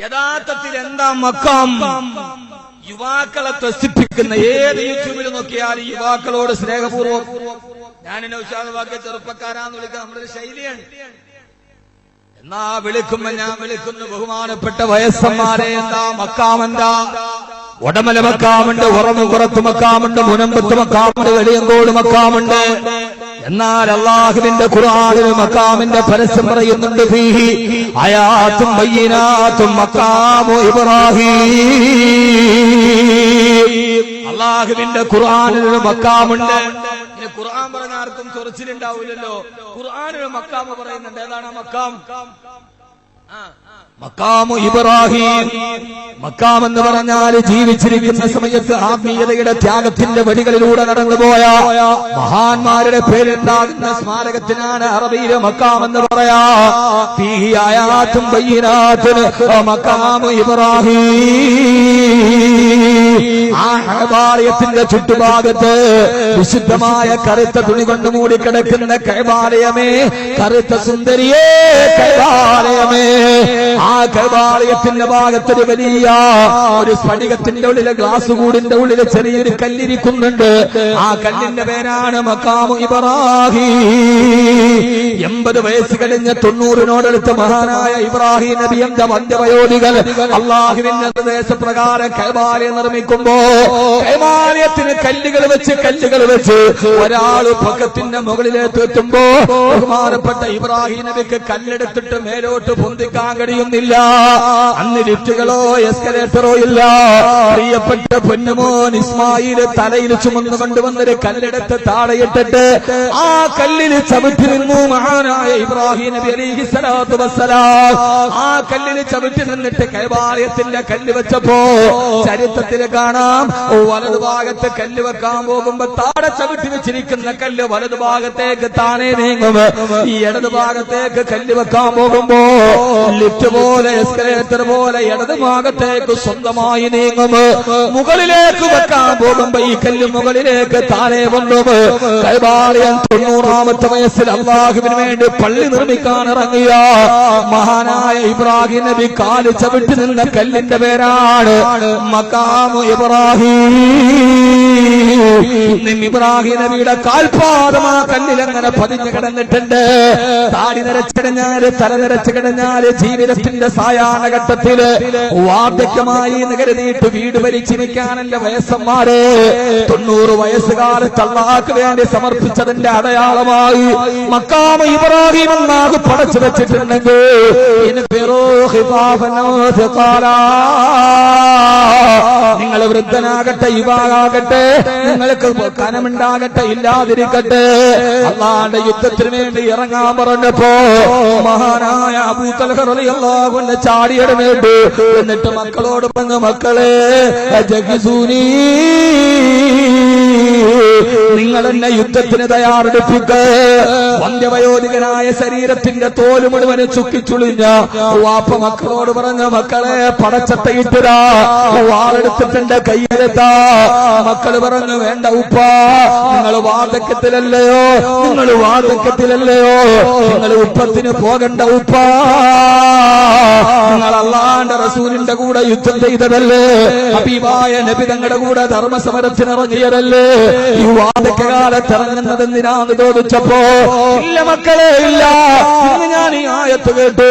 യഥാർത്ഥത്തിൽ എന്താ മക്കാം? യുവാക്കളെ ത്രസിപ്പിക്കുന്ന ഏത് യൂട്യൂബിൽ നോക്കിയാൽ യുവാക്കളോട് സ്നേഹപൂർവ്വം ഞാൻ നൗഷാദ് വാക്കിയ ചെറുപ്പക്കാരാന്ന് വിളിക്കുക നമ്മുടെ ഒരു ശൈലിയാണ്. എന്നാ വിളിക്കുമ്പോ ഞാൻ വിളിക്കുന്നു ബഹുമാനപ്പെട്ട വയസ്സന്മാരെ. എന്താ മക്കാമെന്താ? ഉടമല മക്കാമുണ്ട്, ഉറമുപുറത്ത് മക്കാമുണ്ട്, മുനമ്പത്ത് മക്കാമുണ്ട്, വെളിയങ്കോട് മക്കാമുണ്ട്. എന്നാൽ അല്ലാഹുവിന്റെ ഖുർആനിൽ മക്കാമിന്റെ പരസ്യം പറയുന്നുണ്ട്. ഫീഹി ആയാത്തും ബയ്യിനാത്തും മഖാമു ഇബ്രാഹീം. അല്ലാഹുവിന്റെ ഖുർആനിൽ മക്കാമുണ്ട്. ഇനി ഖുർആൻ പറഞ്ഞ ആർക്കും ചൊറിച്ചിലുണ്ടാവില്ലല്ലോ. ഖുർആനിൽ മക്കാമ് പറയുന്നുണ്ട്. ഏതാണ് മക്കാം? മക്കാമു ഇബ്രാഹീം. മക്കാം എന്ന് പറഞ്ഞാൽ ജീവിച്ചിരിക്കുന്ന സമയത്ത് ആത്മീയതയുടെ ത്യാഗത്തിന്റെ വഴികളിലൂടെ നടന്നുപോയ മഹാന്മാരുടെ പേരുണ്ടാകുന്ന സ്മാരകത്തിനാണ് അറബിയിലെ മക്കാം എന്ന് പറയാ. ഫീഹി ആയാത്തും ബയ്യിനാത്തുൻ മഖാമു ഇബ്രാഹീം. ആ കഅബാലയത്തിന്റെ ചുറ്റുഭാഗത്ത് വിശുദ്ധമായ കറുത്ത തുണി കൊണ്ട് മൂടിക്കിടക്കുന്ന കഅബാലയമേ, കറുത്ത സുന്ദരിയേ കഅബാലയമേ. ആ കഅബാലയത്തിന്റെ ഭാഗത്തൊരു വലിയ ഒരു സ്ഫടികത്തിന്റെ ഉള്ളിലെ ഗ്ലാസ് കൂടിന്റെ ഉള്ളിൽ ചെറിയൊരു കല്ലിരിക്കുന്നുണ്ട്. ആ കല്ലിന്റെ പേരാണ് മഖാമു ഇബ്രാഹീം. 80 വയസ്സ് കഴിഞ്ഞ 90നോടടുത്ത മഹാനായ ഇബ്രാഹിം നബിയുടെ വന്ധ്യവയോധികൾ അല്ലാഹുവിന്റെ നിർദ്ദേശപ്രകാരം കഅബാലയം നിർമ്മിക്കുമ്പോ കഅബാലയത്തിന് കല്ലുകൾ വെച്ച് ഒരാൾ പക്കത്തിന്റെ മുകളിലേക്ക് എത്തുമ്പോ ബഹുമാനപ്പെട്ട ഇബ്രാഹിം നബിക്ക് കല്ലെടുത്തിട്ട് മേലോട്ട് പൊന്തിക്കാൻ കഴിയുന്നില്ല. അന്ന് ലിഫ്റ്റുകളോ എസ്കലേറ്ററോ ഇല്ല. പ്രിയപ്പെട്ട പൊന്നുമോൻ ഇസ്മായിൽ തലയിൽ ചുമന്നു കൊണ്ടുവന്നൊരു കല്ലെടുത്ത് താഴെയിട്ടിട്ട് ആ കല്ലിൽ ചവിട്ടി നിന്നു മഹാനായ ഇബ്രാഹിം നബി അലൈഹിസ്സലാത്തു വസ്സലാം. ആ കല്ലിൽ ചവിട്ടി നിന്നിട്ട് കഅബാലയത്തിന്റെ കല്ല് വെച്ചപ്പോ ചരിത്രത്തിൽ കാണാം, വലതുഭാഗത്ത് കല്ല് വെക്കാൻ പോകുമ്പോ താഴെ ചവിട്ടി വെച്ചിരിക്കുന്ന കല്ല് വലതുഭാഗത്തേക്ക് താനേ നീങ്ങും. ഈ ഇടതുഭാഗത്തേക്ക് കല്ല് വെക്കാൻ പോകുമ്പോ ലിഫ്റ്റ് പോലെ എസ്കലേറ്റർ പോലെ ഇടതുഭാഗത്തേക്ക് സ്വന്തമായി നീങ്ങും. മുകളിലേക്ക് വെക്കാൻ പോകുമ്പോ ഈ കല്ല് മുകളിലേക്ക് താഴെ വന്നു. കഅബാലയം 90ാമത്തെ വയസ്സിൽ അല്ലാഹുവിന് വേണ്ടി പള്ളി നിർമ്മിക്കാൻ ഇറങ്ങിയ മഹാനായ ഇബ്രാഹിം നബി കാല് ചവിട്ടി നിന്ന കല്ലിന്റെ പേരാണ് മഖാമു ഇബ്രാഹീം. ഇബ്രാഹിം നബിയുടെ കാൽപാദം ആ കല്ലിൽ അങ്ങനെ പതിഞ്ഞു കിടന്നിട്ടുണ്ട്. താടി നിരച്ചിടഞ്ഞാല് തല നിരച്ചു കിടഞ്ഞാല് ജീവിതത്തിന്റെ സായാഹ്നഘട്ടത്തില് വാർദ്ധക്യമായി കരുതിയിട്ട് വീട് ഭരിച്ചിരിക്കാനല്ല വയസ്സന്മാരെ 90 വയസ്സുകാലത്ത് അല്ലാഹുവിന് വേണ്ടി സമർപ്പിച്ചതിന്റെ അടയാളമായി മഖാമു ഇബ്രാഹീം അല്ലാഹു പടച്ചു വെച്ചിട്ടുണ്ടെങ്കിൽ നിങ്ങൾ വൃദ്ധനാകട്ടെ യുവാകാകട്ടെ, നിങ്ങൾക്ക് കനമുണ്ടാകട്ടെ ഇല്ലാതിരിക്കട്ടെ, അല്ലാഹുവിന്റെ യുദ്ധത്തിന് വേണ്ടി ഇറങ്ങാൻ പറഞ്ഞപ്പോ മഹാനായ അബൂ തൽഹ റളിയല്ലാഹു അൻഹു ചാടിയെടുത്തു. എന്നിട്ട് മക്കളോട് പറഞ്ഞു, മക്കളെ ജഗ്സൂനി, നിങ്ങൾ എന്നെ യുദ്ധത്തിന് തയ്യാറെടുപ്പിക്ക. വന്ധ്യവയോധികനായ ശരീരത്തിന്റെ തോല് മുഴുവന് ചുക്കിച്ചുളിഞ്ഞ വാപ്പ മക്കളോട് പറഞ്ഞ, മക്കളെ പടച്ചത്തയിട്ടിരാ, വാളെടുത്തിട്ടെന്റെ കയ്യിലെത്താ. മക്കള് പറഞ്ഞു, വേണ്ട ഉപ്പ, നിങ്ങൾ വാർദ്ധക്യത്തിലല്ലയോ, നിങ്ങൾ ഉപ്പത്തിന് പോകണ്ട ഉപ്പ, നിങ്ങൾ അല്ലാഹുവിന്റെ റസൂലിന്റെ കൂടെ യുദ്ധം ചെയ്തതല്ലേ, ഹബീബായ നബി തങ്ങളുടെ കൂടെ ധർമ്മസമരത്തിനിറങ്ങിയതല്ലേ, ഈ വാർദ്ധക്യകാലത്ത് ഇറങ്ങുന്നത് എന്തിനാന്ന് ചോദിച്ചപ്പോ, ഇല്ല മക്കളെ ഇല്ല, ഇന്ന് ഞാൻ ഈ ആയത്ത് കേട്ടു,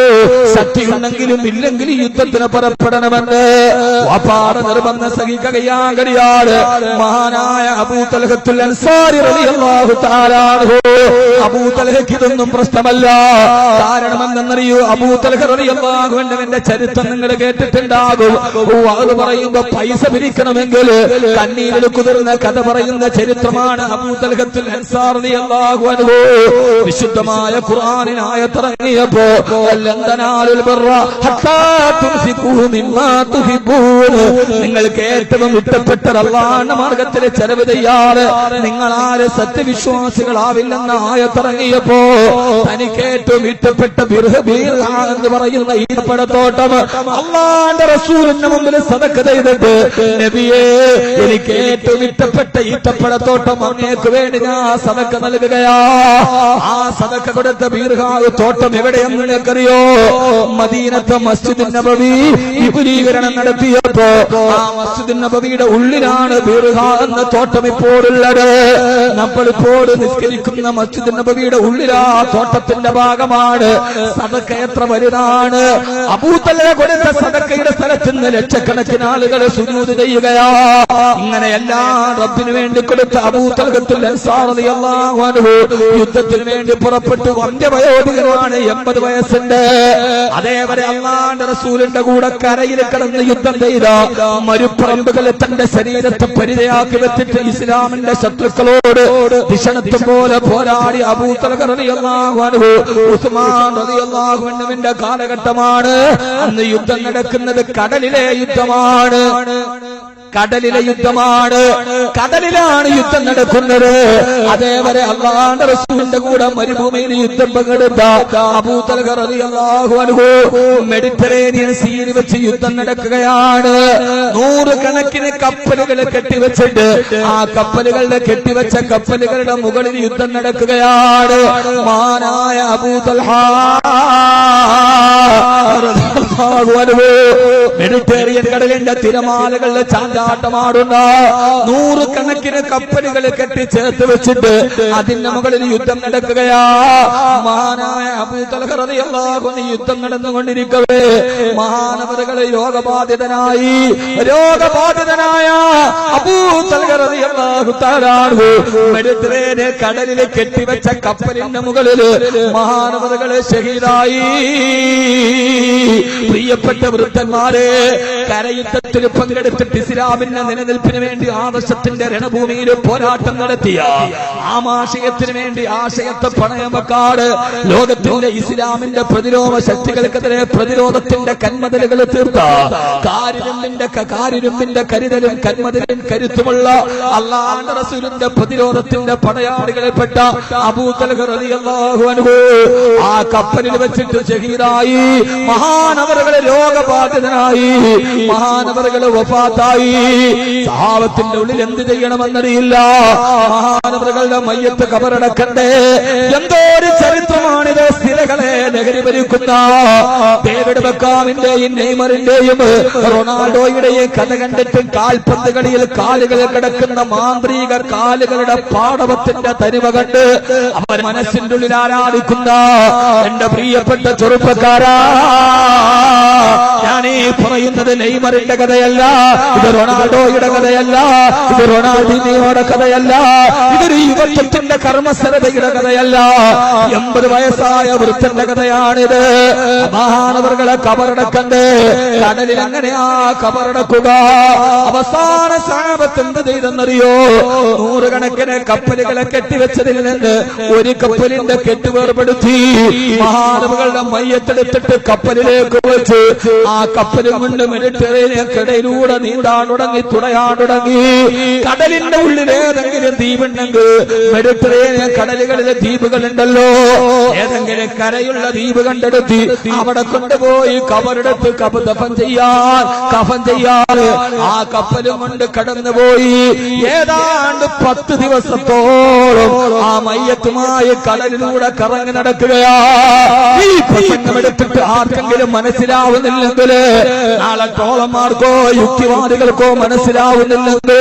ശക്തിയുണ്ടെങ്കിലും ഇല്ലെങ്കിലും യുദ്ധത്തിന് പുറപ്പെടണമെന്ന് വാപ്പാടെ നിർബന്ധം സഹിക്കാൻ കഴിയാതെ മഹാനായ അബൂ തൽഹത്തുൽ അൻസാരി റളിയല്ലാഹു തആല അൻഹു, അബൂ തൽഹയ്ക്ക് ഇതൊന്നും പ്രശ്നമല്ല. കാരണം എന്തെന്നറിയോ, അബൂ തൽഹ റളിയല്ലാഹു അൻഹുവിന്റെ ചരിത്രം നിങ്ങൾ കേട്ടിട്ടുണ്ടാകും. അത് പറയുമ്പോ പൈസ പിരിക്കണമെങ്കിൽ കണ്ണീരിൽ കുതിർന്ന കഥ പറയുന്ന ചരിത്രമാണ് അബൂ തൽഹത്തുൽ അൻസാരി റളിയല്ലാഹു അൻഹു. വിശുദ്ധമായ ഖുർആനിൽ ആയത്തിറങ്ങിയപ്പോ ലൻ തനാലുൽ ബിർറ ഹത്താ തുൻഫിഖൂ മിമ്മാ തുഹിബ്ബൂൻ, നിങ്ങൾക്ക് ഏറ്റവും ഇഷ്ടപ്പെട്ട അല്ലാഹുവിന്റെ മാർഗത്തിൽ ചെലവ് ചെയ്യാറ് നിങ്ങളാര് സത്യവിശ്വാസികളാവില്ലെന്ന ആയത്തിറങ്ങിയപ്പോ തനിക്ക് ഏറ്റവും ഇഷ്ടപ്പെട്ട എന്ന് പറയുന്ന ഈത്തപ്പഴത്തോട്ടം അല്ലാഹുവിന്റെ റസൂലിന്റെ മുമ്പിൽ സദഖ ചെയ്തിട്ട് നബിയേ എനിക്ക് ഏറ്റവും ഇഷ്ടപ്പെട്ട ഈത്തപ്പഴത്തോട്ടം അങ്ങേക്ക് വേണ്ടി ഞാൻ സദഖ നൽകുകയാ. ആ സദഖ കൊടുത്ത ബീർഹാവ് തോട്ടം എവിടെയെന്ന് നിനക്കറിയോ? മദീനത്തെ മസ്ജിദുൻ നബവി വിപുലീകരണം നടത്തിയപ്പോ ആ മസ്ജിദുൻ നബവിയുടെ ഉള്ളിലാണ് ബീർഹാ എന്ന തോട്ടം ഇപ്പോഴുള്ളത്. നമ്മളിപ്പോൾ നിസ്കരിക്കുന്ന മസ്ജിദുൻ നബവിയുടെ ഉള്ളിലാ തോട്ടത്തിന്റെ ഭാഗമാണ്. സദഖ എത്ര വലുതാണ്! അബൂതൽഹ കൊടുത്ത സദഖയുടെ സ്ഥലത്ത് നിന്ന് ലക്ഷക്കണക്കിന് ആളുകൾ സുജൂദ് ചെയ്യുകയാ. ഇങ്ങനെയെല്ലാം റബ്ബിന് വേണ്ടി കൊടുത്ത അബൂതൽഹത്തുൽ അൻസാർ റളിയല്ലാഹു അൻഹു യുദ്ധത്തിന് വേണ്ടി പുറപ്പെട്ടു. വന്ധ്യവയോധികനാണ്, 80 വയസ്സുണ്ട്. അതേവരെ അല്ലാഹുവിന്റെ റസൂലിന്റെ കൂടെ കരയിൽ കിടന്ന് യുദ്ധം ചെയ്ത മരുപ്പറമ്പുകളെ തന്റെ ശരീരത്തെ പരിചയാക്കി വെച്ചിട്ട് ഇസ്ലാമിന്റെ ശത്രുക്കളോട് ദിശണത്വം പോലെ പോരാടി അബൂതൽഹ റളിയല്ലാഹു അൻഹു. ഉസ്മാൻ റളിയല്ലാഹു അൻഹുവിന്റെ കാലഘട്ടമാണ്. അന്ന് യുദ്ധം നടക്കുന്നത് കടലിലെ യുദ്ധമാണ്. കടലിലെ യുദ്ധമാണ്. കടലിലാണ് യുദ്ധം നടക്കുന്നത്. അതേവരെ അല്ലാഹുവിന്റെ റസൂലിന്റെ കൂടെ മരുഭൂമിയിൽ യുദ്ധം പങ്കെടുത്ത അബൂതൽഹ റളിയല്ലാഹു അൻഹു മെഡിറ്ററേനിയൻ സീയിൽ വെച്ച് യുദ്ധം നടക്കുകയാണ്. 100 കണക്കിന് കപ്പലുകൾ കെട്ടിവെച്ചിട്ട് ആ കപ്പലുകളുടെ കെട്ടിവെച്ച കപ്പലുകളുടെ മുകളിൽ യുദ്ധം നടക്കുകയാണ്. മഹാനായ അബൂതൽഹ മെഡിറ്ററേനിയൻ കടലിന്റെ തിരമാലകളുടെ ചാഞ്ചാട്ടമാടുന്ന 100 കണക്കിന് കപ്പലുകൾ കെട്ടിച്ചേർത്ത് വെച്ചിട്ട് അതിന്റെ മുകളിൽ യുദ്ധം നടക്കുകയാ. മഹാനായ അബൂതൽഹ റളിയല്ലാഹു അൻഹു യുദ്ധം നടന്നുകൊണ്ടിരിക്കവേ മഹാനവറുകളെ രോഗബാധിതനായ അബൂതൽഹ റളിയല്ലാഹു തആല അൻഹു മെഡിറ്ററേനിയൻ കടലിൽ കെട്ടിവെച്ച കപ്പലിന്റെ മുകളിൽ മഹാനവറുകളെ ഷഹീദായി. പ്രിയപ്പെട്ട വൃദ്ധന്മാരെ, കരയുദ്ധത്തിൽ പങ്കെടുത്തിട്ട് ഇസ്ലാമിന്റെ നിലനിൽപ്പിന് വേണ്ടി ആദർശത്തിന്റെ രണഭൂമിയിൽ പോരാട്ടം നടത്തിയ ആമാശയത്തിന് വേണ്ടി ആശയത്തെ പണയം വെക്കാട് ലോകത്തിന്റെ ഇസ്ലാമിന്റെ പ്രതിരോധ ശക്തികൾക്കെതിരെ പ്രതിരോധത്തിന്റെ കന്മതിലുകൾ തീർത്ത കാരിരുമ്പിന്റെ കരുതലും കന്മതിലും കരുത്തുമുള്ള അല്ലാഹുവിന്റെ റസൂലിന്റെ പ്രതിരോധത്തിന്റെ പടയാളികളിൽപ്പെട്ട അബൂതൽഹ റളിയല്ലാഹു അൻഹു ആ കപ്പലിൽ വെച്ചിട്ട് ഷഹീദായി. മഹാനവറുകളെ രോഗബാധിതനായി, മഹാനവറുകളെ വഫാത്തായി. സഹാബത്തിന്റെ ഉള്ളിൽ എന്ത് ചെയ്യണമെന്നറിയില്ല. മഹാനവറുകളുടെ മയ്യത്ത് കബറടക്കണ്ടേ? എന്തോ ഒരു ചരിത്രമാണിത്. സ്ഥിരകളെ ലഹരി ഭരിക്കുന്ന ഡേവിഡ് ബെക്കാമിന്റെയും നെയ്മറിന്റെയും റൊണാൾഡോയുടെയും കഥ കണ്ടിട്ട് കാൽപന്ത് കളിയിൽ കാലുകൾ കിടക്കുന്ന മാന്ത്രിക കാലുകളുടെ പാടവത്തിന്റെ തനിമ കണ്ട് അവർ മനസ്സിന്റെ ഉള്ളിൽ ആരാധിക്കുന്ന എന്റെ പ്രിയപ്പെട്ട ചെറുപ്പക്കാരാ, ഞാനീ പറയുന്നത് നെയ്മറിന്റെ കഥയല്ല, ഇത് റൊണാൾഡോയുടെ കഥയല്ല, ഇത് റൊണാൾഡിനിയോയുടെ കഥയല്ല, ഇതൊരു യുവത്വത്തിന്റെ കർമ്മസരതയുടെ കഥയല്ല. 80 വയസ്സായ വൃദ്ധന്റെ കഥയാണിത്. മഹാനവറുകളെ കബറടക്കണ്ടേ? കടലിൽ അങ്ങനെയാ കബറടക്കുക. അവസാന സഹാബത്ത് എന്ത് ചെയ്തെന്നറിയോ? 100 കണക്കിന് കപ്പലുകളെ കെട്ടിവെച്ചതിൽ നിന്ന് ഒരു കപ്പലിന്റെ കെട്ട് വേർപെടുത്തി മഹാനവറുകളുടെ മയ്യത്തെടുത്തിട്ട് കപ്പലിലേക്ക് വെച്ച് ആ കപ്പലും കൊണ്ട് മെഡിറ്ററേനിയൻ കടലിലൂടെ നീന്താൻ തുടങ്ങി, തുഴയാൻ തുടങ്ങി. കടലിന്റെ ഉള്ളിൽ ഏതെങ്കിലും ദ്വീപുണ്ടെങ്കിൽ മെഡിറ്ററേനിയൻ കടലുകളിലെ ദ്വീപുകളുണ്ടല്ലോ, ഏതെങ്കിലും കരയുള്ള ദ്വീപ് കണ്ടെടുത്തി അവിടെ കൊണ്ടുപോയി കബറെടുത്ത് കഫൻ ചെയ്യാൻ ആ കപ്പലും കൊണ്ട് കടന്നുപോയി. ഏതാണ്ട് 10 ദിവസത്തോളം ആ മയ്യത്തുമായി കടലിലൂടെ കറങ്ങി നടക്കുകയാ. ഈ പ്രസംഗമെടുത്തിട്ട് ആർക്കെങ്കിലും മനസ്സിലാവുന്നില്ലെങ്കിൽ, നാളെ ട്രോളന്മാർക്കോ യുക്തിവാദികൾക്കോ മനസ്സിലാവുന്നില്ലെങ്കിൽ,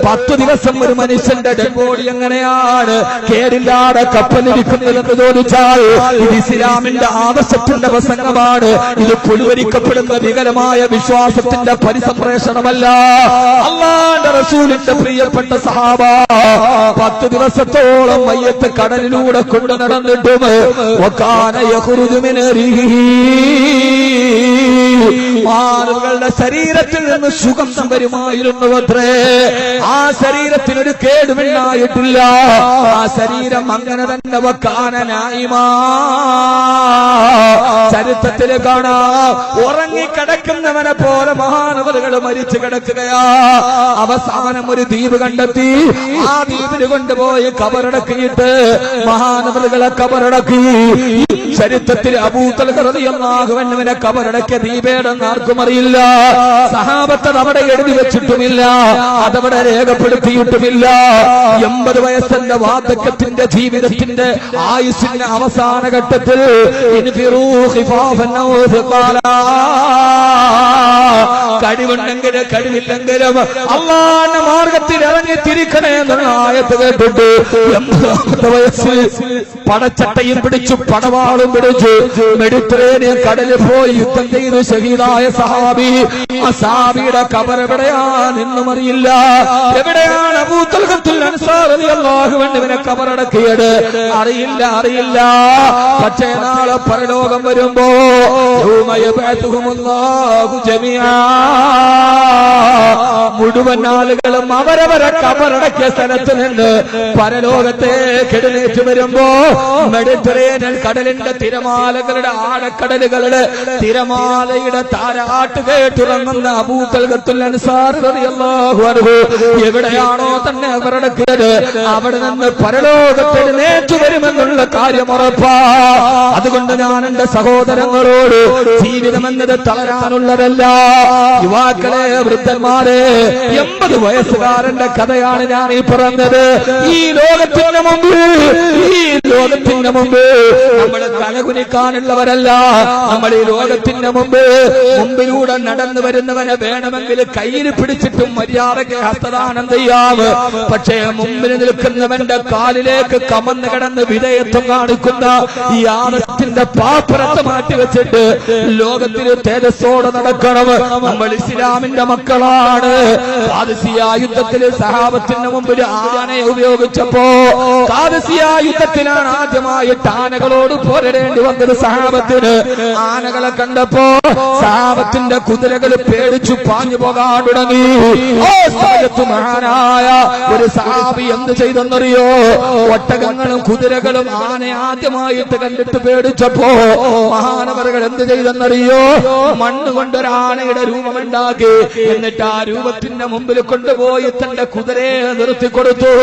10 ദിവസം ഒരു മനുഷ്യന്റെ ഡെഡ് ബോഡി എങ്ങനെയാണ് കേടില്ലാതെ കപ്പലിരിക്കുന്നതെന്ന് ചോദിച്ചാൽ ഇത് ഇസ്ലാമിന്റെ ആദർശത്തിന്റെ പ്രസംഗമാണ്. ഇത് പുലുവരിക്കപ്പെടുന്ന വികലമായ വിശ്വാസത്തിന്റെ പരിസംപ്രേഷണമല്ല. അല്ലാഹുവിന്റെ റസൂലിന്റെ പ്രിയപ്പെട്ട സഹാബ 10 ദിവസത്തോളം മയ്യത്ത് കടലിലൂടെ കൊണ്ടു നടന്നിട്ടും വകാന യഖ്റുജു മിൻ റിഹിഹി മഹാനുകളുടെ ശരീരത്തിൽ നിന്ന് സുഗന്ധം വരുമായിരുന്നു അത്രേ. ആ ശരീരത്തിനൊരു കേടുമില്ലായിട്ടില്ല. ആ ശരീരം അങ്ങനെ തന്നെ വക്കാനനായിമാ. ചരിത്രത്തിൽ കാണാം, ഉറങ്ങിക്കിടക്കുന്നവനെ പോലെ മഹാനവറുകൾ മരിച്ചു കിടക്കുകയാ. അവസാനം ഒരു ദ്വീപ് കണ്ടെത്തി. ആ ദ്വീപിന് കൊണ്ടുപോയി കബറടക്കിയിട്ട് മഹാനവറുകളെ കബറടക്കി. ചരിത്രത്തിൽ അബൂ തൽഹ റളിയല്ലാഹു അൻഹുവിനെ കബറടക്കിയ ദ്വീപേടെന്ന് ആർക്കും അറിയില്ല. സഹാബത്ത് അവിടെ എഴുതി വെച്ചിട്ടുമില്ല, അതവിടെ രേഖപ്പെടുത്തിയിട്ടുമില്ല. 80 വയസ്സിന്റെ വാർദ്ധക്യത്തിന്റെ ജീവിതത്തിന്റെ ആയുസ്സിന്റെ അവസാന ഘട്ടത്തിൽ കഴിവുണ്ടെങ്കിലും കഴിവില്ലെങ്കിലും അല്ലാഹുവിന്റെ മാർഗത്തിൽ ഇറങ്ങി തിരിക്കണേ എന്നുള്ള ആയത്ത് കേട്ടിട്ട് 80 വയസ്സിൽ പടച്ചട്ടയും പിടിച്ചു പടവാളും പിടിച്ചു മെഡിറ്ററേനിയൻ കടലിൽ പോയി യുദ്ധം ചെയ്ത് ഷഹീദായ സഹാബി. ആ സഹാബിയുടെ ഖബർ എവിടെയാണെന്നും അറിയില്ല. എവിടെയാണ് അബൂ തൽഹത്തുൽ അൻസാരി റളിയല്ലാഹു അൻഹുവിനെ ഖബറടക്കിയത് അറിയില്ല. പക്ഷേ നാളെ പരലോകം വരുമ്പോ മുഴുവൻ ആളുകളും അവരവരെ കബറടക്കിയ സ്ഥലത്ത് നിന്ന് പരലോകത്തേക്ക് എഴുന്നേറ്റ് വരുമ്പോ മെഡിറ്ററേനിയൻ കടലിന്റെ തിരമാലകളുടെ ആഴക്കടലുകളുടെ തിരമാലയുടെ താരാട്ട് കേട്ടിറങ്ങുന്ന അബൂ തൽഹത്തുൽ അൻസാരി റളിയല്ലാഹു അൻഹു എവിടെയാണോ തന്നെ അവരടക്കിയത് അവിടെ നിന്ന് പരലോകത്ത് എഴുന്നേറ്റ് വരുമെന്നുള്ള കാര്യം ഉറപ്പാ. അതുകൊണ്ട് ഞാൻ എന്റെ സഹോദരങ്ങളോട് ജീവിതം എന്നത് തളരാനുള്ളതല്ല. യുവാക്കളെ, വൃദ്ധന്മാരെ, 80 വയസ്സുകാരന്റെ കഥയാണ് ഞാൻ ഈ പറഞ്ഞത്. ഈ ലോകത്തിന് മുമ്പ് നമ്മൾ തലകുനിക്കാനുള്ളവരല്ല. നമ്മൾ ഈ ലോകത്തിന് മുമ്പിലൂടെ നടന്നു വരുന്നവനെ വേണമെങ്കിൽ കയ്യിൽ പിടിച്ചിട്ടും മര്യാദയ്ക്ക് ഹസ്തദാനം ചെയ്യാം. പക്ഷേ മുമ്പിൽ നിൽക്കുന്നവന്റെ കാലിലേക്ക് കമന്ന് കിടന്ന് വിധേയത്വം കാണിക്കുന്ന ഈ ആദത്തിന്റെ പാപ്പരത്ത് മാറ്റിവെച്ചിട്ട് ലോകത്തിന് തേജസ്സോടെ നടക്കണം. നമ്മൾ ഇസ്ലാമിന്റെ മക്കളാണ്. ഖാദിസിയ യുദ്ധത്തിൽ സഹാബത്തിന് മുമ്പിൽ ആനയെ ഉപയോഗിച്ചപ്പോ, ഖാദിസിയ യുദ്ധത്തിലാണ് ആദ്യമായിട്ട് ആനകളോട് പോരിടേണ്ടി വന്നത് സഹാബത്തിന്. ആനകളെ കണ്ടപ്പോ സഹാബത്തിന്റെ കുതിരകൾ പേടിച്ചു പാഞ്ഞു പോകാൻ തുടങ്ങി. മഹാനായ ഒരു സഹാബി എന്ത് ചെയ്തെന്നറിയോ? ഒട്ടകങ്ങളും കുതിരകളും ആനയെ ആദ്യമായിട്ട് കണ്ടിട്ട് പേടിച്ചപ്പോ മഹാനവറുകൾ എന്ത് ചെയ്തെന്നറിയോ? മണ്ണ് കൊണ്ടൊരാനയുടെ രൂപമുണ്ടാക്കി. എന്നിട്ട് ആ രൂപത്തിന്റെ മുമ്പിൽ കൊണ്ടുപോയി തന്റെ കുതിരയെ നിർത്തിക്കൊടുത്തു.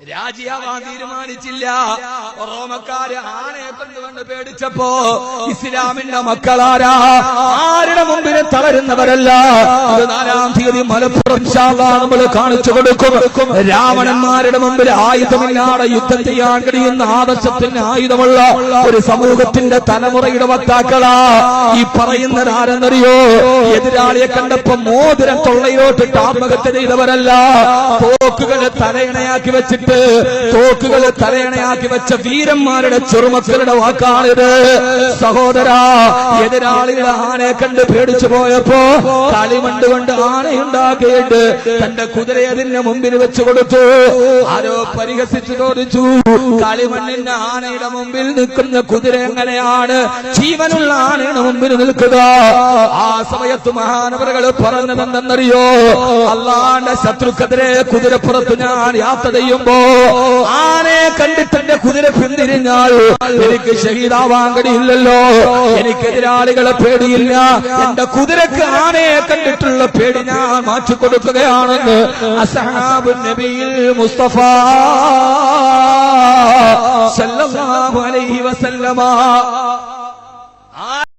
രാജിയാവാൻ തീരുമാനിച്ചില്ല. റോമക്കാര് ആനയെ കൊണ്ടുവന്ന് പേടിച്ചപ്പോ ഇസ്ലാമിന്റെ മക്കളാരാ? ആരുടെ മുമ്പിലും തളരുന്നവരല്ല. 4-ാം തീയതി മലപ്പുറം നമ്മൾ കാണിച്ചു കൊടുക്കും. രാവണന്മാരുടെ മുമ്പിൽ ആയുധമില്ലാതെ യുദ്ധം ചെയ്യാൻ കഴിയുന്ന ആദർശത്തിന് ആയുധമുള്ള ഒരു സമൂഹത്തിന്റെ തലമുറയുടെ വക്താക്കളാ ഈ പറയുന്നത്. ആരെന്നറിയോ? എതിരാളിയെ കണ്ടപ്പോ മോതിരം തൊള്ളയോട്ടിട്ട് ആത്മഹത്യ ചെയ്തവരല്ല. തോക്കുകളെ തലയണയാക്കി വെച്ചിട്ട് തോക്കുകളെ തലയണയാക്കി വെച്ച വീരന്മാരുടെ ചെറുമക്കളുടെ വാക്കാണിത്. സഹോദരാ, എതിരാളികളെ ആനയെ കണ്ട് പേടിച്ചു പോയപ്പോ കളിമണ്ണ് കൊണ്ട് ആനയുണ്ടാക്കിയിട്ട് തന്റെ കുതിരയെ അതിന്റെ മുമ്പിൽ വെച്ചു കൊടുത്തു. ആരോ പരിഹസിച്ചു ചോദിച്ചു, കളിമണ്ണിന്റെ ആനയുടെ മുമ്പിൽ നിൽക്കുന്ന കുതിര എങ്ങനെയാണ് ജീവനുള്ള ആനയുടെ മുമ്പിൽ നിൽക്കുക? ആ സമയത്ത് മഹാനവറുകൾ പറഞ്ഞതെന്തെന്നറിയോ? അള്ളാന്റെ ശത്രുക്കെതിരെ കുതിരപ്പുറത്ത് ഞാൻ യാത്ര ചെയ്യുമ്പോ ആനയെ കണ്ടിട്ട് എന്റെ കുതിര പിന്തിരിഞ്ഞാൽ എനിക്ക് ഷഹീദാവാൻ കഴിയില്ലല്ലോ. എനിക്കെതിരാളികളെ പേടിയില്ല. എന്റെ കുതിരക്ക് ആനയെ കണ്ടിട്ടുള്ള പേടി ഞാൻ മാറ്റിക്കൊടുക്കുകയാണെന്ന് അസ്ഹാബുൻ നബിയിൽ മുസ്തഫ സല്ലല്ലാഹു അലൈഹി വസല്ലമ